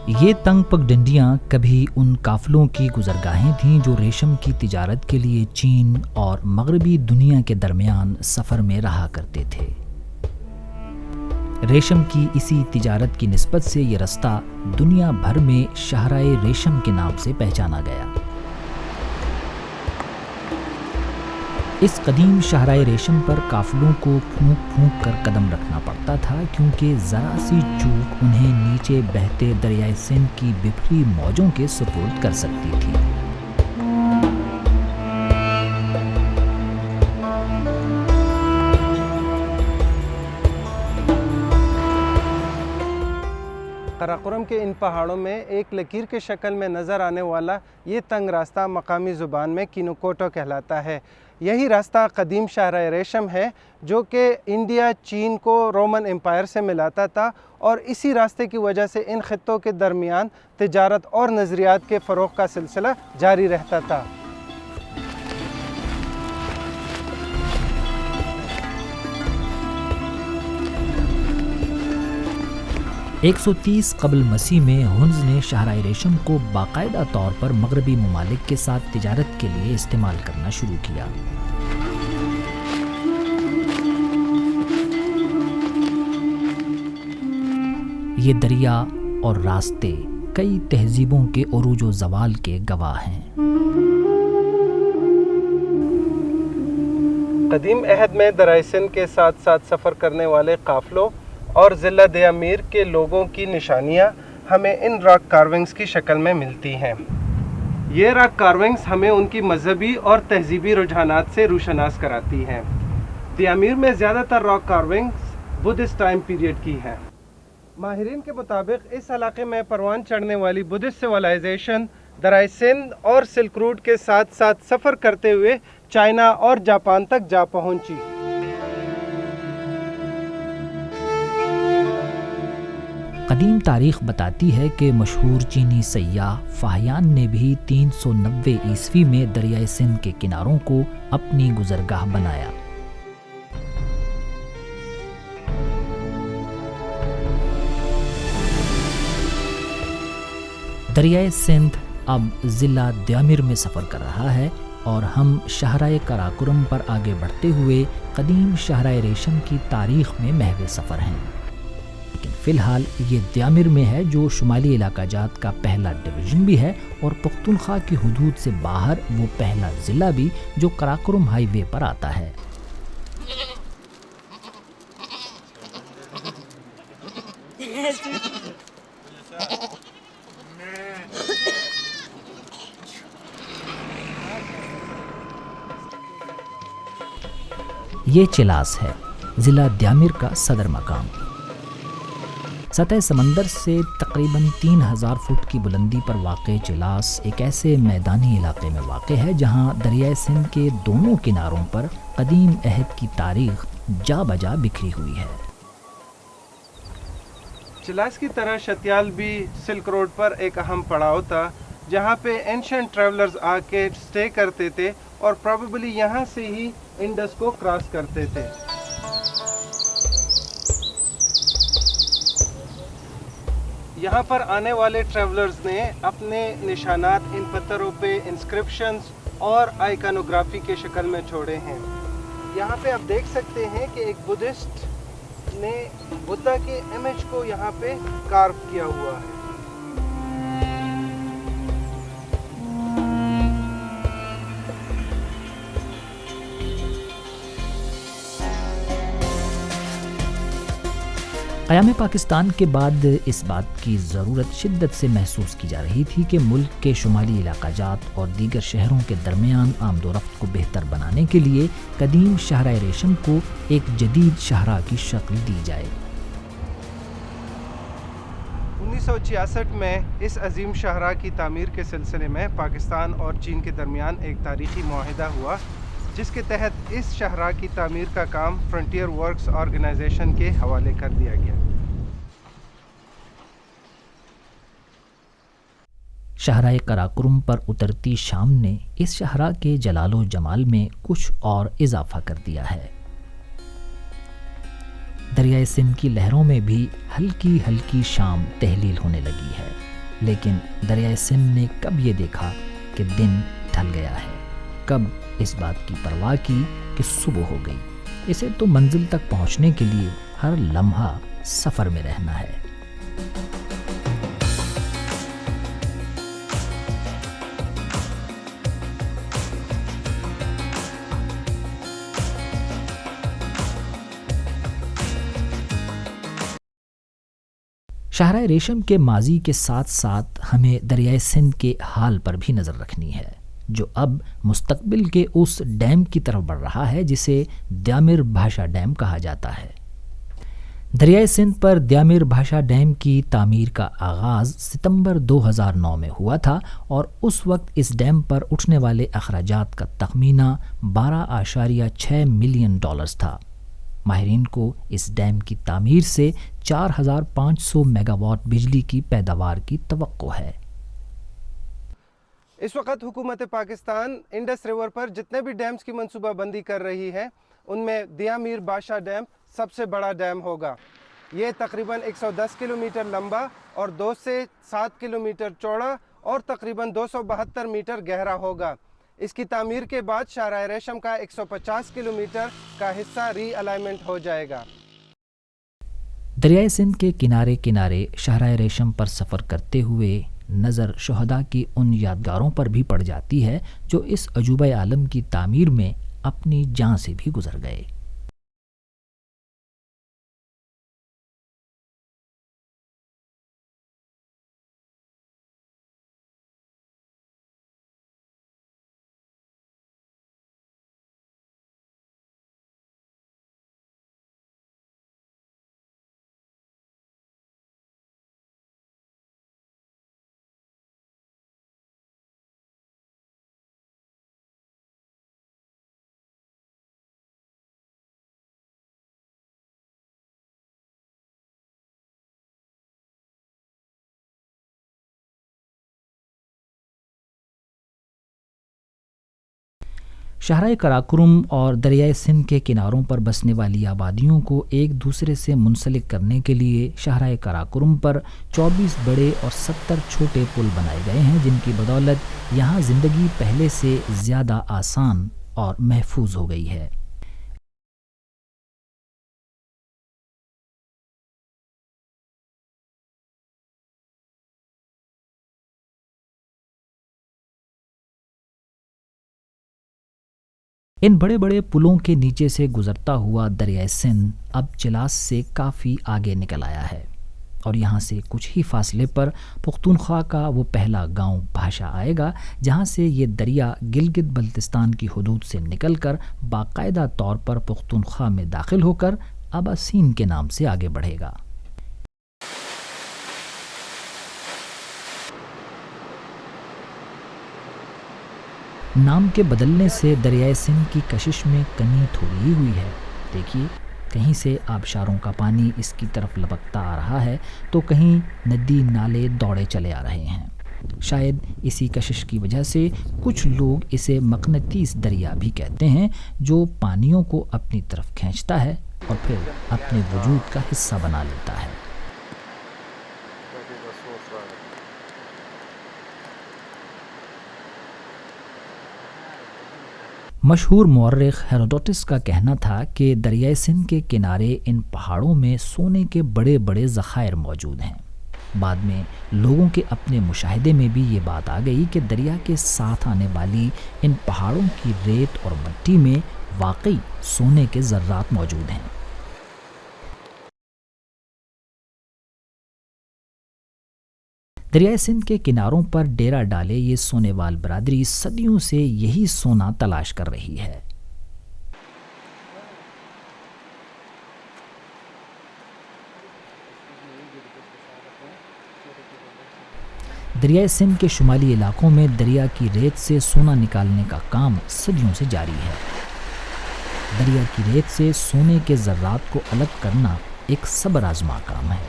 یہ تنگ پگڈنڈیاں کبھی ان قافلوں کی گزرگاہیں تھیں جو ریشم کی تجارت کے لیے چین اور مغربی دنیا کے درمیان سفر میں رہا کرتے تھے۔ ریشم کی اسی تجارت کی نسبت سے یہ رستہ دنیا بھر میں شاہراہ ریشم کے نام سے پہچانا گیا۔ اس قدیم شاہراہ ریشم پر قافلوں کو پھونک پھونک کر قدم رکھنا پڑتا تھا، کیونکہ ذرا سی چوک انہیں نیچے بہتے دریائے سندھ کی بکھری موجوں کے سپرد کر سکتی تھی۔ قراقرم کے ان پہاڑوں میں ایک لکیر کے شکل میں نظر آنے والا یہ تنگ راستہ مقامی زبان میں کینوکوٹو کہلاتا ہے۔ یہی راستہ قدیم شاہراہ ریشم ہے جو کہ انڈیا چین کو رومن امپائر سے ملاتا تھا، اور اسی راستے کی وجہ سے ان خطوں کے درمیان تجارت اور نظریات کے فروغ کا سلسلہ جاری رہتا تھا۔ 130 قبل مسیح میں ہنز نے شاہراہ ریشم کو باقاعدہ طور پر مغربی ممالک کے ساتھ تجارت کے لیے استعمال کرنا شروع کیا۔ یہ دریا اور راستے کئی تہذیبوں کے عروج و زوال کے گواہ ہیں۔ قدیم عہد میں دریائے سندھ کے ساتھ ساتھ سفر کرنے والے قافلوں اور ضلع دیامیر کے لوگوں کی نشانیاں ہمیں ان راک کارونگز کی شکل میں ملتی ہیں۔ یہ راک کارونگز ہمیں ان کی مذہبی اور تہذیبی رجحانات سے روشناس کراتی ہیں۔ دیامیر میں زیادہ تر راک کارونگز بدھسٹ ٹائم پیریڈ کی ہیں۔ ماہرین کے مطابق اس علاقے میں پروان چڑھنے والی بدھسٹ سویلائزیشن دریائے سندھ اور سلک روٹ کے ساتھ ساتھ سفر کرتے ہوئے چائنا اور جاپان تک جا پہنچی۔ قدیم تاریخ بتاتی ہے کہ مشہور چینی سیاح فاہیان نے بھی 390 عیسوی میں دریائے سندھ کے کناروں کو اپنی گزرگاہ بنایا۔ دریائے سندھ اب ضلع دیامیر میں سفر کر رہا ہے، اور ہم شاہراہ قراقرم پر آگے بڑھتے ہوئے قدیم شاہراہ ریشم کی تاریخ میں محو سفر ہیں۔ لیکن فی الحال یہ دیامیر میں ہے، جو شمالی علاقہ جات کا پہلا ڈویژن بھی ہے، اور پختونخوا کی حدود سے باہر وہ پہلا ضلع بھی جو قراقرم ہائی وے پر آتا ہے۔ یہ چلاس ہے، ضلع دیامیر کا صدر مقام۔ سطح سمندر سے تقریباً 3000 فٹ کی بلندی پر واقع چلاس ایک ایسے میدانی علاقے میں واقع ہے جہاں دریائے سندھ کے دونوں کناروں پر قدیم عہد کی تاریخ جا بجا بکھری ہوئی ہے۔ چلاس کی طرح شتیال بھی سلک روڈ پر ایک اہم پڑاؤ تھا، جہاں پہ اینشنٹ ٹریولرز آ کے سٹے کرتے تھے اور پروبیبلی یہاں سے ہی انڈس کو کراس کرتے تھے۔ یہاں پر آنے والے ٹریولرز نے اپنے نشانات ان پتھروں پہ انسکرپشنز اور آئیکانوگرافی کے شکل میں چھوڑے ہیں۔ یہاں پہ آپ دیکھ سکتے ہیں کہ ایک بدھسٹ نے بدھا کے امیج کو یہاں پہ کارو کیا ہوا ہے۔ قیام پاکستان کے بعد اس بات کی ضرورت شدت سے محسوس کی جا رہی تھی کہ ملک کے شمالی علاقہ جات اور دیگر شہروں کے درمیان آمد و رفت کو بہتر بنانے کے لیے قدیم شاہراہ ریشم کو ایک جدید شاہراہ کی شکل دی جائے۔ 1966 میں اس عظیم شاہراہ کی تعمیر کے سلسلے میں پاکستان اور چین کے درمیان ایک تاریخی معاہدہ ہوا، جس کے تحت اس شاہراہ کی تعمیر کا کام فرنٹیئر ورکس آرگنائزیشن کے حوالے کر دیا گیا۔ شاہراہ قراقرم پر اترتی شام نے اس شاہراہ کے جلال و جمال میں کچھ اور اضافہ کر دیا ہے۔ دریائے سندھ کی لہروں میں بھی ہلکی ہلکی شام تحلیل ہونے لگی ہے۔ لیکن دریائے سندھ نے کب یہ دیکھا کہ دن ڈھل گیا ہے، کب اس بات کی پرواہ کی کہ صبح ہو گئی؟ اسے تو منزل تک پہنچنے کے لیے ہر لمحہ سفر میں رہنا ہے۔ شاہراہ ریشم کے ماضی کے ساتھ ساتھ ہمیں دریائے سندھ کے حال پر بھی نظر رکھنی ہے، جو اب مستقبل کے اس ڈیم کی طرف بڑھ رہا ہے جسے دیامر بھاشا ڈیم کہا جاتا ہے۔ دریائے سندھ پر دیامر بھاشا ڈیم کی تعمیر کا آغاز ستمبر 2009 میں ہوا تھا اور اس وقت اس ڈیم پر اٹھنے والے اخراجات کا تخمینہ 12.6 ملین ڈالرز تھا۔ ماہرین کو اس ڈیم کی تعمیر سے 4500 میگا واٹ بجلی کی پیداوار کی توقع ہے۔ اس وقت حکومت پاکستان انڈس ریور پر جتنے بھی ڈیمز کی منصوبہ بندی کر رہی ہے ان میں دیامر بھاشا ڈیم سب سے بڑا ڈیم ہوگا۔ یہ تقریباً 110 کلومیٹر لمبا اور 2 سے 7 کلومیٹر چوڑا اور تقریباً 272 میٹر گہرا ہوگا۔ اس کی تعمیر کے بعد شاہراہ ریشم کا 150 کلومیٹر کا حصہ ری الائنمنٹ ہو جائے گا۔ دریائے سندھ کے کنارے کنارے شاہراہ ریشم پر سفر کرتے ہوئے نظر شہداء کی ان یادگاروں پر بھی پڑ جاتی ہے جو اس عجوبہ عالم کی تعمیر میں اپنی جان سے بھی گزر گئے۔ شاہراہ قراقرم اور دریائے سندھ کے کناروں پر بسنے والی آبادیوں کو ایک دوسرے سے منسلک کرنے کے لیے شاہراہ قراقرم پر 24 بڑے اور 70 چھوٹے پل بنائے گئے ہیں، جن کی بدولت یہاں زندگی پہلے سے زیادہ آسان اور محفوظ ہو گئی ہے۔ ان بڑے بڑے پلوں کے نیچے سے گزرتا ہوا دریائے سندھ اب چلاس سے کافی آگے نکل آیا ہے اور یہاں سے کچھ ہی فاصلے پر پختونخوا کا وہ پہلا گاؤں بھاشا آئے گا جہاں سے یہ دریا گلگت بلتستان کی حدود سے نکل کر باقاعدہ طور پر پختونخوا میں داخل ہو کر اباسین کے نام سے آگے بڑھے گا۔ نام کے بدلنے سے دریائے سندھ کی کشش میں کمی تھوڑی ہی ہوئی ہے۔ دیکھیے، کہیں سے آبشاروں کا پانی اس کی طرف لپکتا آ رہا ہے تو کہیں ندی نالے دوڑے چلے آ رہے ہیں۔ شاید اسی کشش کی وجہ سے کچھ لوگ اسے مقناطیس دریا بھی کہتے ہیں، جو پانیوں کو اپنی طرف کھینچتا ہے اور پھر اپنے وجود کا حصہ بنا لیتا ہے۔ مشہور مورخ ہیروڈوٹس کا کہنا تھا کہ دریائے سندھ کے کنارے ان پہاڑوں میں سونے کے بڑے بڑے ذخائر موجود ہیں۔ بعد میں لوگوں کے اپنے مشاہدے میں بھی یہ بات آ گئی کہ دریا کے ساتھ آنے والی ان پہاڑوں کی ریت اور مٹی میں واقعی سونے کے ذرات موجود ہیں۔ دریائے سندھ کے کناروں پر ڈیرا ڈالے یہ سونے وال برادری صدیوں سے یہی سونا تلاش کر رہی ہے۔ دریائے سندھ کے شمالی علاقوں میں دریا کی ریت سے سونا نکالنے کا کام صدیوں سے جاری ہے۔ دریا کی ریت سے سونے کے ذرات کو الگ کرنا ایک صبر آزما کام ہے۔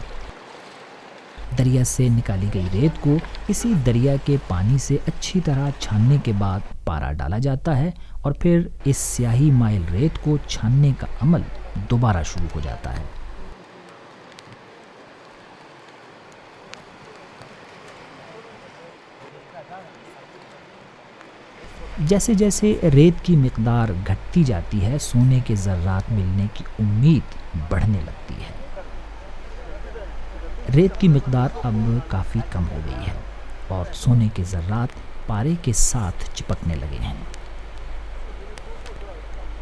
دریا سے نکالی گئی ریت کو اسی دریا کے پانی سے اچھی طرح چھاننے کے بعد پارا ڈالا جاتا ہے اور پھر اس سیاہی مائل ریت کو چھاننے کا عمل دوبارہ شروع ہو جاتا ہے۔ جیسے جیسے ریت کی مقدار گھٹتی جاتی ہے سونے کے ذرات ملنے کی امید بڑھنے لگتی ہے۔ ریت کی مقدار اب کافی کم ہو گئی ہے اور سونے کے ذرات پارے کے ساتھ چپکنے لگے ہیں۔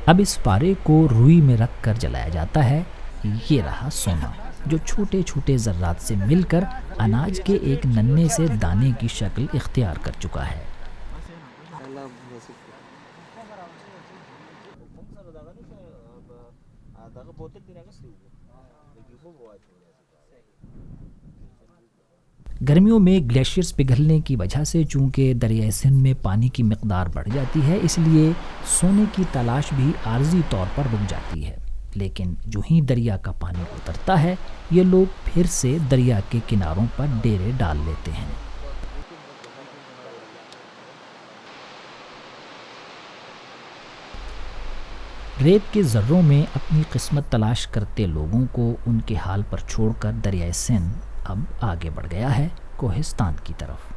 اب اس پارے کو روئی میں رکھ کر جلایا جاتا ہے۔ یہ رہا سونا جو چھوٹے چھوٹے ذرات سے مل کر اناج کے ایک ننھے سے دانے کی شکل اختیار کر چکا ہے۔ گرمیوں میں گلیشیئرز پگھلنے کی وجہ سے چونکہ دریائے سندھ میں پانی کی مقدار بڑھ جاتی ہے، اس لیے سونے کی تلاش بھی عارضی طور پر رک جاتی ہے، لیکن جو ہی دریا کا پانی اترتا ہے یہ لوگ پھر سے دریا کے کناروں پر ڈیرے ڈال لیتے ہیں۔ ریت کے ذروں میں اپنی قسمت تلاش کرتے لوگوں کو ان کے حال پر چھوڑ کر دریائے سندھ اب آگے بڑھ گیا ہے کوہستان کی طرف۔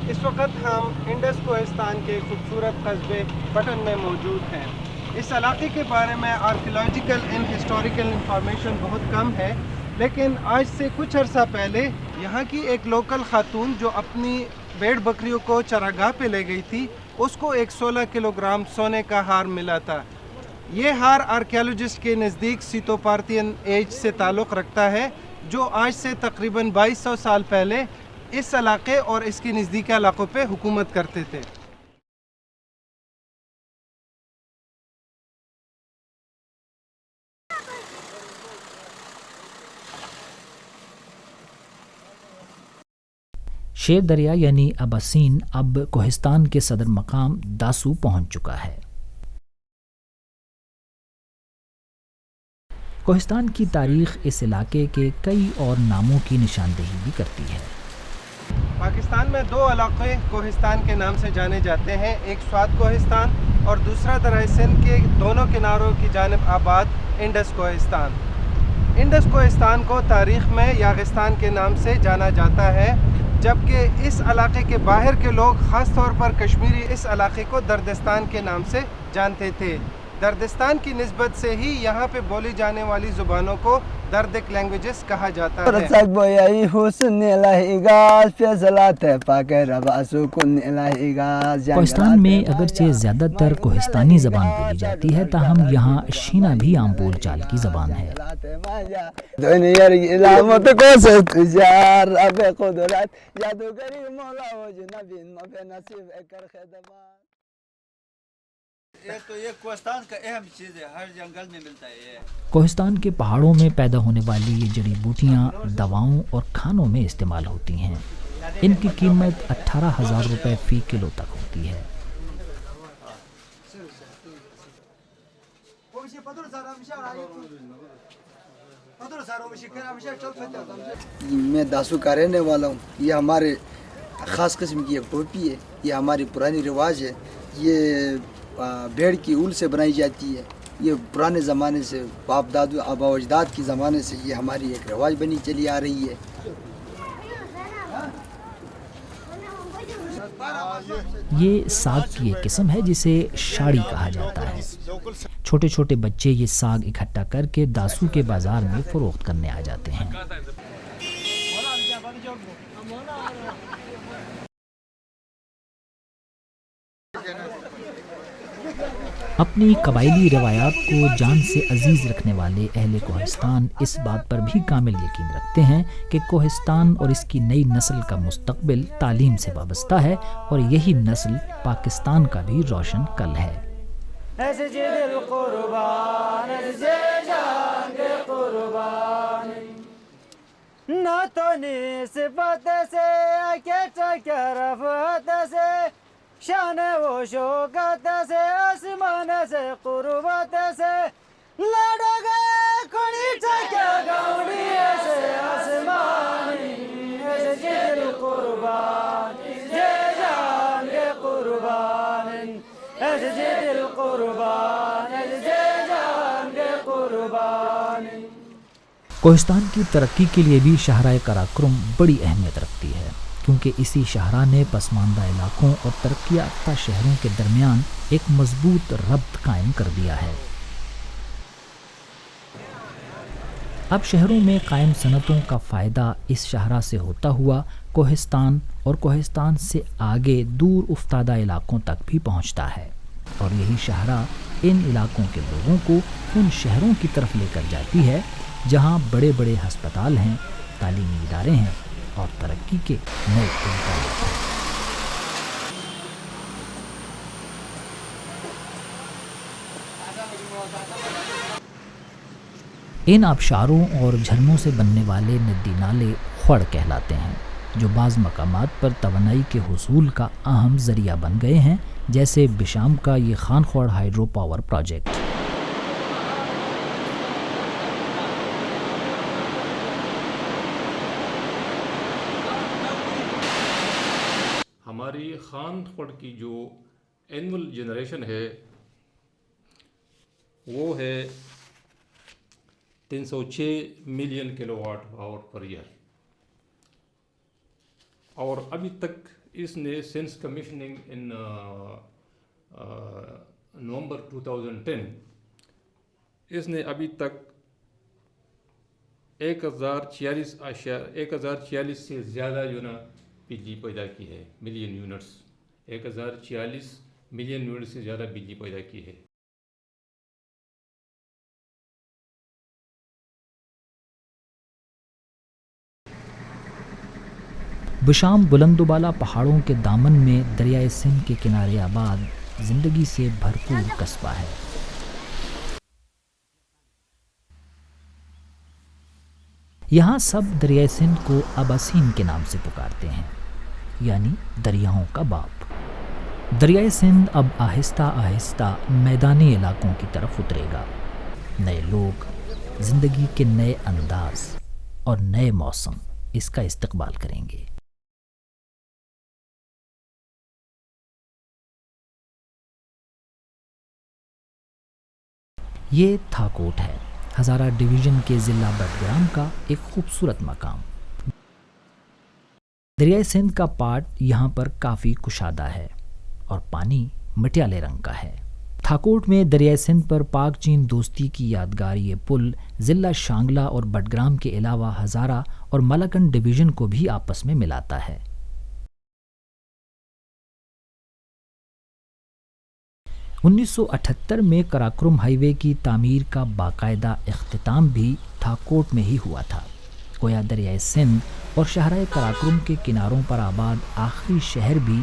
اس وقت ہم انڈس کوہستان کے خوبصورت قصبے پٹن میں موجود ہیں۔ اس علاقے کے بارے میں آرکیولوجیکل اینڈ ہسٹوریکل انفارمیشن بہت کم ہے، لیکن آج سے کچھ عرصہ پہلے یہاں کی ایک لوکل خاتون جو اپنی بھیڑ بکریوں کو چراگاہ پہ لے گئی تھی، اس کو ایک 16 کلو گرام سونے کا ہار ملا تھا۔ یہ ہار آرکیالوجسٹ کے نزدیک سیتو پارتھین ایج سے تعلق رکھتا ہے، جو آج سے تقریباً 2200 سال پہلے اس علاقے اور اس کے نزدیکی علاقوں پہ حکومت کرتے تھے۔ شیر دریا یعنی اباسین اب کوہستان کے صدر مقام داسو پہنچ چکا ہے۔ کوہستان کی تاریخ اس علاقے کے کئی اور ناموں کی نشاندہی بھی کرتی ہے۔ پاکستان میں 2 علاقے کوہستان کے نام سے جانے جاتے ہیں، ایک سوات کوہستان اور دوسرا دریائے سندھ کے دونوں کناروں کی جانب آباد انڈس کوہستان۔ انڈس کوہستان کو تاریخ میں یاغستان کے نام سے جانا جاتا ہے، جبکہ اس علاقے کے باہر کے لوگ خاص طور پر کشمیری اس علاقے کو دردستان کے نام سے جانتے تھے۔ دردستان کی نسبت سے ہی یہاں پہ بولی جانے والی زبانوں کو دردک لینگویجز کہا جاتا ہے۔ کوہستان میں اگرچہ زیادہ تر کوہستانی زبان بولی جاتی ہے، تاہم یہاں شینا بھی عام بول چال کی زبان ہے۔ یہ کوہستان کا اہم چیز ہے، ہر جنگل میں ملتا ہے۔ کوہستان کے پہاڑوں میں پیدا ہونے والی یہ جڑی بوٹیاں دواؤں اور کھانوں میں استعمال ہوتی ہیں۔ ان کی قیمت 18,000 روپے فی کلو تک ہوتی ہے۔ میں داسو کا رہنے والا ہوں۔ یہ ہمارے خاص قسم کی ایک ٹوپی ہے، یہ ہماری پرانی رواج ہے۔ یہ بھیڑ کی اول سے بنائی جاتی ہے۔ یہ پرانے زمانے سے باپ دادو آبا و اجداد کے زمانے سے یہ ہماری ایک رواج بنی چلی آ رہی ہے۔ یہ ساگ کی ایک قسم ہے جسے شاڑی کہا جاتا ہے۔ چھوٹے چھوٹے بچے یہ ساگ اکٹھا کر کے داسو کے بازار میں فروخت کرنے آ جاتے ہیں۔ اپنی قبائلی روایات کو جان سے عزیز رکھنے والے اہل کوہستان اس بات پر بھی کامل یقین رکھتے ہیں کہ کوہستان اور اس کی نئی نسل کا مستقبل تعلیم سے وابستہ ہے، اور یہی نسل پاکستان کا بھی روشن کل ہے۔ نہ تو نسبت سے شان و شوکت سے آسمان سے قربت سے لڑ گئے کھڑی چکیا گاؤنی سے آسمانی ایسے دل قربان جے جان کے قربان ایسے دل قربان ایسے جان کے قربان۔ کوہستان کی ترقی کے لیے بھی شاہراہ قراقرم بڑی اہمیت رکھتی ہے، کیونکہ اسی شاہراہ نے پسماندہ علاقوں اور ترقی یافتہ شہروں کے درمیان ایک مضبوط ربط قائم کر دیا ہے۔ اب شہروں میں قائم صنعتوں کا فائدہ اس شاہراہ سے ہوتا ہوا کوہستان اور کوہستان سے آگے دور افتادہ علاقوں تک بھی پہنچتا ہے، اور یہی شاہراہ ان علاقوں کے لوگوں کو ان شہروں کی طرف لے کر جاتی ہے جہاں بڑے بڑے ہسپتال ہیں، تعلیمی ادارے ہیں اور ترقی کے نئے امکانات ہیں۔ ان آبشاروں اور جھرنوں سے بننے والے ندی نالے خوڑ کہلاتے ہیں، جو بعض مقامات پر توانائی کے حصول کا اہم ذریعہ بن گئے ہیں، جیسے بشام کا یہ خان خوڑ ہائیڈرو پاور پروجیکٹ۔ ہماری خان خوڑ کی جو اینول جنریشن ہے وہ ہے 306 million kilowatt hour per year, اور ابھی تک اس نے سینس کمیشننگ ان نومبر 2010 اس نے ابھی تک 1046 سے زیادہ جو نا بجلی پیدا کی ہے، ملین یونٹس، 1046 ملین یونٹ سے زیادہ بجلی پیدا کی ہے۔ بشام بلند و بالا پہاڑوں کے دامن میں دریائے سندھ کے کنارے آباد زندگی سے بھرپور قصبہ ہے۔ یہاں سب دریائے سندھ کو اباسین کے نام سے پکارتے ہیں، یعنی دریاؤں کا باپ۔ دریائے سندھ اب آہستہ آہستہ میدانی علاقوں کی طرف اترے گا۔ نئے لوگ، زندگی کے نئے انداز اور نئے موسم اس کا استقبال کریں گے۔ یہ تھاکوٹ ہے، ہزارہ ڈویژن کے ضلع بٹگرام کا ایک خوبصورت مقام۔ دریائے سندھ کا پاٹ یہاں پر کافی کشادہ ہے اور پانی مٹیالے رنگ کا ہے۔ تھاکوٹ میں دریائے سندھ پر پاک چین دوستی کی یادگار یہ پل ضلع شانگلہ اور بٹگرام کے علاوہ ہزارہ اور ملاکنڈ ڈویژن کو بھی آپس میں ملاتا ہے۔ 1978 میں قراقرم ہائی وے کی تعمیر کا باقاعدہ اختتام بھی تھاکوٹ میں ہی ہوا تھا۔ گویا دریائے سندھ اور شاہراہ قراقرم کے کناروں پر آباد آخری شہر بھی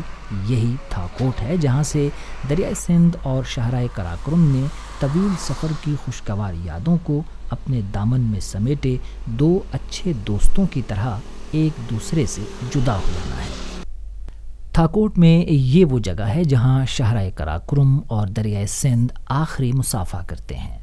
یہی تھاکوٹ ہے، جہاں سے دریائے سندھ اور شاہراہ قراقرم نے طویل سفر کی خوشگوار یادوں کو اپنے دامن میں سمیٹے دو اچھے دوستوں کی طرح ایک دوسرے سے جدا ہو جانا ہے۔ تھاکوٹ میں یہ وہ جگہ ہے جہاں شاہراہ قراقرم اور دریائے سندھ آخری مصافحہ کرتے ہیں۔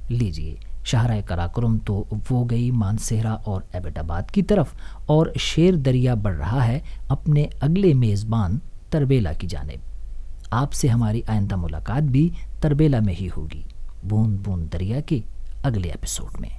لیجئے، شاہراہ قراقرم تو وہ گئی مانسہرہ اور ایبٹ آباد کی طرف، اور شیر دریا بڑھ رہا ہے اپنے اگلے میزبان تربیلا کی جانب۔ آپ سے ہماری آئندہ ملاقات بھی تربیلا میں ہی ہوگی، بوند بوند دریا کے اگلے ایپیسوڈ میں۔